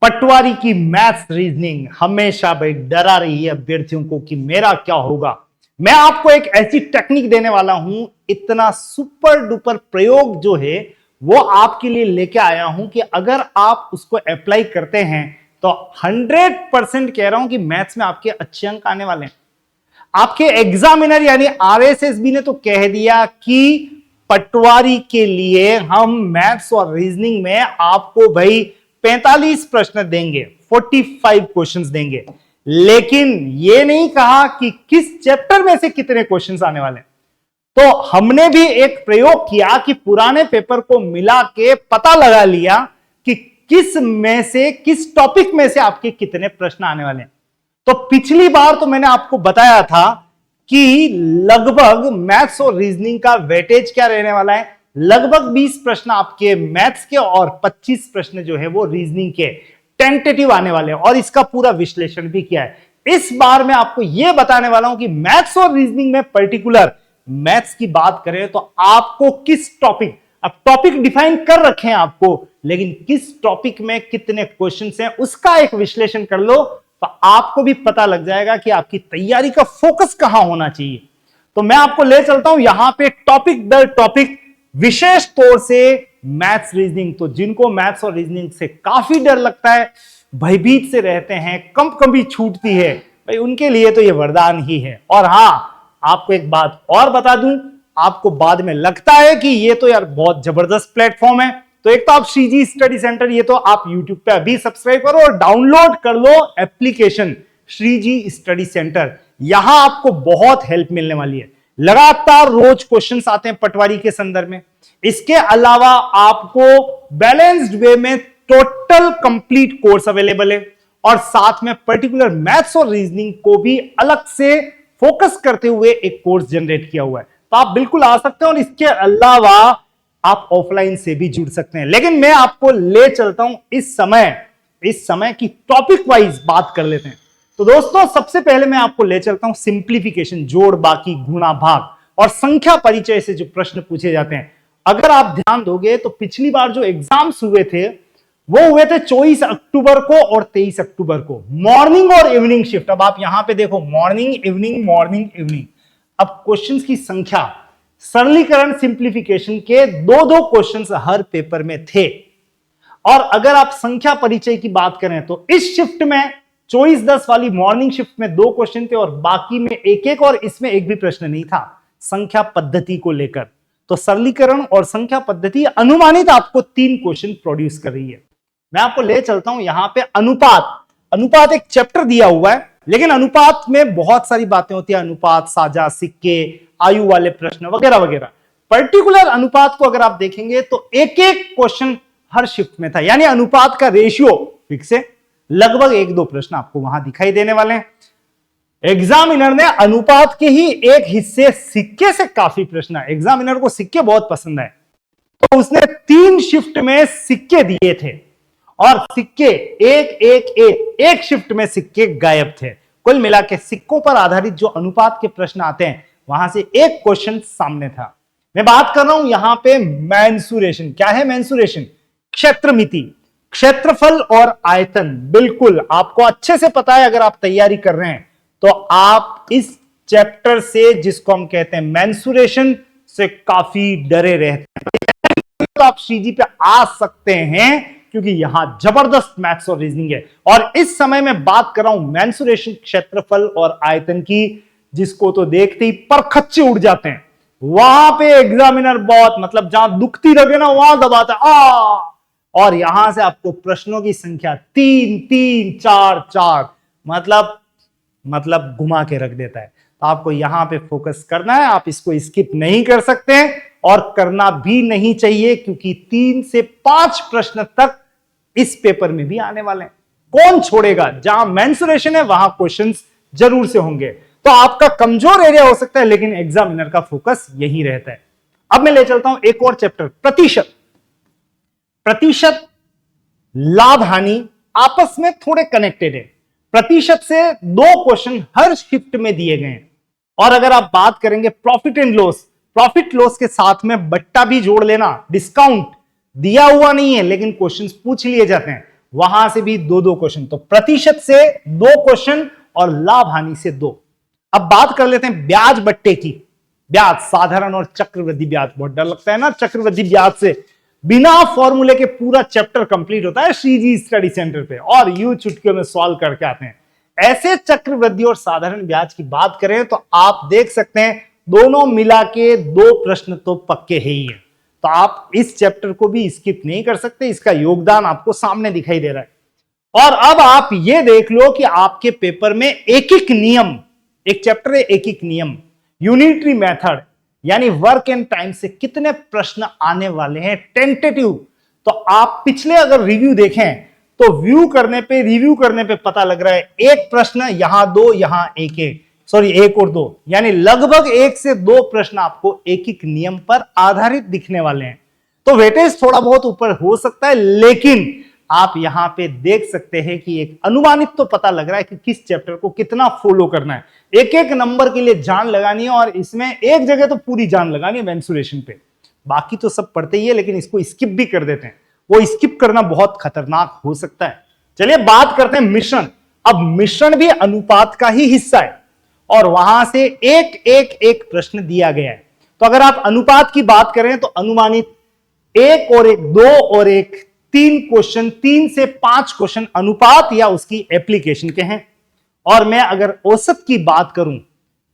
पटवारी की maths reasoning हमेशा भाई डरा रही है अभ्यर्थियों को कि मेरा क्या होगा। मैं आपको एक ऐसी टेक्निक देने वाला हूं, इतना सुपर डुपर प्रयोग जो है वो आपके लिए लेके आया हूं कि अगर आप उसको अप्लाई करते हैं तो 100% कह रहा हूं कि मैथ्स में आपके अच्छे अंक आने वाले हैं। आपके एग्जामिनर यानी आरएसएसबी ने तो कह दिया कि पटवारी के लिए हम मैथ्स और रीजनिंग में आपको भाई 45 प्रश्न देंगे, 45 क्वेश्चंस देंगे, लेकिन यह नहीं कहा कि किस चैप्टर में से कितने क्वेश्चंस आने वाले हैं। तो हमने भी एक प्रयोग किया कि पुराने पेपर को मिला के पता लगा लिया कि किस में से, किस टॉपिक में से आपके कितने प्रश्न आने वाले हैं। तो पिछली बार तो मैंने आपको बताया था कि लगभग मैथ्स और रीजनिंग का वेटेज क्या रहने वाला है, लगभग 20 प्रश्न आपके मैथ्स के और 25 प्रश्न जो है वो रीजनिंग के टेंटेटिव आने वाले हैं, और इसका पूरा विश्लेषण भी किया है। इस बार मैं आपको यह बताने वाला हूं कि मैथ्स और रीजनिंग में, पर्टिकुलर मैथ्स की बात करें तो आपको किस टॉपिक, अब टॉपिक डिफाइन कर रखे हैं आपको, लेकिन किस टॉपिक में कितने क्वेश्चंस हैं उसका एक विश्लेषण कर लो तो आपको भी पता लग जाएगा कि आपकी तैयारी का फोकस कहां होना चाहिए। तो मैं आपको ले चलता हूं यहां पे टॉपिक दर टॉपिक, विशेष तौर से मैथ्स रीजनिंग। तो जिनको मैथ्स और रीजनिंग से काफी डर लगता है, भयभीत से रहते हैं, कम कभी छूटती है, भाई उनके लिए तो यह वरदान ही है। और हां, आपको एक बात और बता दूं, आपको बाद में लगता है कि यह तो यार बहुत जबरदस्त प्लेटफॉर्म है, तो एक तो आप श्रीजी स्टडी सेंटर, ये तो आप यूट्यूब पे अभी सब्सक्राइब करो और डाउनलोड कर लो एप्लीकेशन श्रीजी स्टडी सेंटर। यहां आपको बहुत हेल्प मिलने वाली है। लगातार रोज क्वेश्चंस आते हैं पटवारी के संदर्भ में। इसके अलावा आपको बैलेंस्ड वे में टोटल कंप्लीट कोर्स अवेलेबल है, और साथ में पर्टिकुलर मैथ्स और रीजनिंग को भी अलग से फोकस करते हुए एक कोर्स जनरेट किया हुआ है। तो आप बिल्कुल आ सकते हैं, और इसके अलावा आप ऑफलाइन से भी जुड़ सकते हैं। लेकिन मैं आपको ले चलता हूं इस समय की टॉपिक वाइज बात कर लेते हैं। तो दोस्तों, सबसे पहले मैं आपको ले चलता हूं सिंप्लीफिकेशन, जोड़, बाकी, गुणा, भाग और संख्या परिचय से जो प्रश्न पूछे जाते हैं। अगर आप ध्यान दोगे तो पिछली बार जो एग्जाम्स हुए थे वो हुए थे 24 अक्टूबर को और 23 अक्टूबर को, मॉर्निंग और इवनिंग शिफ्ट। अब आप यहां पे देखो, मॉर्निंग इवनिंग, मॉर्निंग इवनिंग। अब क्वेश्चंस की संख्या, सरलीकरण सिंप्लीफिकेशन के दो क्वेश्चंस हर पेपर में थे। और अगर आप संख्या परिचय की बात करें तो इस शिफ्ट में 24-10 वाली मॉर्निंग शिफ्ट में 2 क्वेश्चन थे और बाकी में एक, और इसमें एक भी प्रश्न नहीं था संख्या पद्धति को लेकर। तो सरलीकरण और संख्या पद्धति अनुमानित आपको 3 क्वेश्चन प्रोड्यूस कर रही है। मैं आपको ले चलता हूं यहां पे अनुपात एक चैप्टर दिया हुआ है, लेकिन अनुपात में बहुत सारी बातें होती है, अनुपात, साझा, सिक्के, आयु वाले प्रश्न वगैरह वगैरह। पर्टिकुलर अनुपात को अगर आप देखेंगे तो एक क्वेश्चन हर शिफ्ट में था, यानी अनुपात का रेशियो फिक्स है। लगभग 1-2 प्रश्न आपको वहां दिखाई देने वाले हैं। एग्जामिनर ने अनुपात के ही एक हिस्से सिक्के से काफी प्रश्न, एग्जामिनर को सिक्के बहुत पसंद है, तो उसने 3 शिफ्ट में सिक्के दिए थे, और सिक्के एक शिफ्ट में सिक्के गायब थे। कुल मिला के सिक्कों पर आधारित जो अनुपात के प्रश्न आते हैं वहां से एक क्वेश्चन सामने था। मैं बात कर रहा हूं यहां पे मेंसुरेशन। क्या है मेंसुरेशन? क्षेत्रमिति, क्षेत्रफल और आयतन। बिल्कुल आपको अच्छे से पता है, अगर आप तैयारी कर रहे हैं तो आप इस चैप्टर से, जिसको हम कहते हैं मेंसुरेशन, से काफी डरे रहते हैं। तो आप श्रीजी पे आ सकते हैं क्योंकि यहां जबरदस्त मैथ्स और रीजनिंग है। और इस समय मैं बात कर रहा हूं मेंसुरेशन, क्षेत्रफल और आयतन की, जिसको तो देखते ही परखच्चे उड़ जाते हैं। वहां पे एग्जामिनर बहुत, मतलब जहां दुखती लगे ना वहां दबाता है। और यहां से आपको प्रश्नों की संख्या 3, 4, 4, मतलब घुमा के रख देता है। तो आपको यहां पे फोकस करना है, आप इसको स्किप नहीं कर सकते और करना भी नहीं चाहिए, क्योंकि 3 से 5 प्रश्न तक इस पेपर में भी आने वाले हैं। कौन छोड़ेगा? जहां मेंसुरेशन है वहां क्वेश्चंस जरूर से होंगे। तो आपका कमजोर एरिया हो सकता है, लेकिन एग्जामिनर का फोकस यही रहता है। अब मैं ले चलता हूं एक और चैप्टर, प्रतिशत, लाभ हानि आपस में थोड़े कनेक्टेड है। प्रतिशत से 2 क्वेश्चन हर शिफ्ट में दिए गए हैं। और अगर आप बात करेंगे profit and loss, profit loss के साथ में बट्टा भी जोड़ लेना, डिस्काउंट दिया हुआ नहीं है लेकिन क्वेश्चंस पूछ लिए जाते हैं, वहां से भी 2-2 क्वेश्चन, तो प्रतिशत से 2 क्वेश्चन और लाभ हानि से 2। अब बात कर लेते हैं ब्याज बट्टे की। ब्याज, साधारण और चक्रवृद्धि ब्याज, बहुत डर लगता है ना चक्रवृद्धि ब्याज से। बिना फॉर्मूले के पूरा चैप्टर कंप्लीट होता है श्रीजी स्टडी सेंटर पे, और यू चुटकियों में सॉल्व करके आते हैं। ऐसे चक्रवृद्धि और साधारण ब्याज की बात करें तो आप देख सकते हैं दोनों मिला के 2 प्रश्न तो पक्के है ही है, तो आप इस चैप्टर को भी स्किप नहीं कर सकते, इसका योगदान आपको सामने दिखाई दे रहा है। और अब आप ये देख लो कि आपके पेपर में एक एक नियम, एक चैप्टर है एक एक नियम, यूनिटरी मेथड यानी वर्क एंड टाइम से कितने प्रश्न आने वाले हैं टेंटेटिव। तो आप पिछले अगर रिव्यू देखें तो रिव्यू करने पे पता लग रहा है एक प्रश्न यहां 2, यहां एक और 2, यानी लगभग 1 से 2 प्रश्न आपको एक एक नियम पर आधारित दिखने वाले हैं। तो वेटेज थोड़ा बहुत ऊपर हो सकता है, लेकिन आप यहां पे देख सकते हैं कि एक अनुमानित तो पता लग रहा है कि किस चैप्टर को कितना फॉलो करना है। एक एक नंबर के लिए जान लगानी है, और इसमें एक जगह तो पूरी जान लगानी है मेंसुरेशन पे, बाकी तो सब पढ़ते ही है, लेकिन इसको स्किप भी कर देते हैं। वो स्किप करना बहुत खतरनाक हो सकता है। चलिए बात करते हैं मिश्रण। अब मिश्रण भी अनुपात का ही हिस्सा है, और वहां से एक प्रश्न दिया गया है। तो अगर आप अनुपात की बात करें तो अनुमानित 1 और 1 2 और 1 3 क्वेश्चन, 3 से 5 क्वेश्चन अनुपात या उसकी एप्लीकेशन के हैं। और मैं अगर औसत की बात करूं,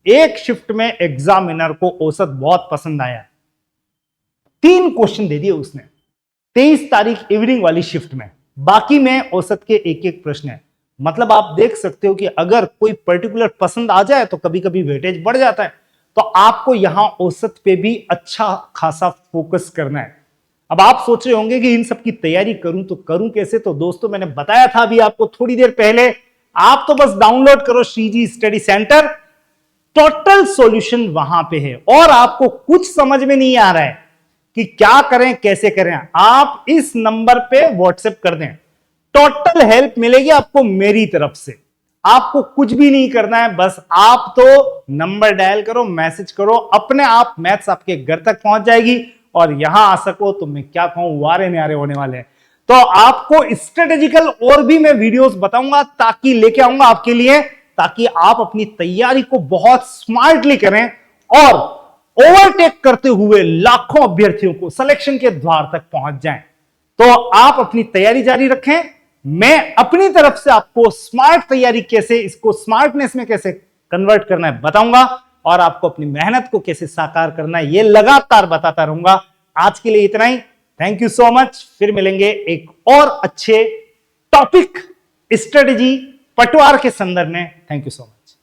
एक शिफ्ट में एग्जामिनर को औसत बहुत पसंद आया, 3 क्वेश्चन दे दिए उसने 23 तारीख इवनिंग वाली शिफ्ट में, बाकी में औसत के एक एक प्रश्न है। मतलब आप देख सकते हो कि अगर कोई पर्टिकुलर पसंद आ जाए तो कभी कभी वेटेज बढ़ जाता है, तो आपको यहां औसत पे भी अच्छा खासा फोकस करना है। अब आप सोच रहे होंगे कि इन सब की तैयारी करूं तो करूं कैसे। तो दोस्तों मैंने बताया था अभी आपको थोड़ी देर पहले, आप तो बस डाउनलोड करो Shriji study centre, total solution वहां पे है। और आपको कुछ समझ में नहीं आ रहा है कि क्या करें कैसे करें, आप इस नंबर पे व्हाट्सएप कर दें, टोटल हेल्प मिलेगी आपको मेरी तरफ से। आपको कुछ भी नहीं करना है, बस आप तो नंबर डायल करो, मैसेज करो, अपने आप मैथ्स आपके घर तक पहुंच जाएगी। और यहां आ सको तो मैं क्या कहूं, वारे न्यारे होने वाले हैं। तो आपको स्ट्रेटेजिकल और भी मैं वीडियोस बताऊंगा, ताकि लेके आऊंगा आपके लिए, ताकि आप अपनी तैयारी को बहुत स्मार्टली करें और ओवरटेक करते हुए लाखों अभ्यर्थियों को सिलेक्शन के द्वार तक पहुंच जाएं। तो आप अपनी तैयारी जारी रखें, मैं अपनी तरफ से आपको स्मार्ट तैयारी कैसे, इसको स्मार्टनेस में कैसे कन्वर्ट करना है बताऊंगा, और आपको अपनी मेहनत को कैसे साकार करना है ये लगातार बताता रहूंगा। आज के लिए इतना ही, थैंक यू सो मच। फिर मिलेंगे एक और अच्छे टॉपिक, स्ट्रेटेजी, पटवार के संदर्भ में। Thank you so much.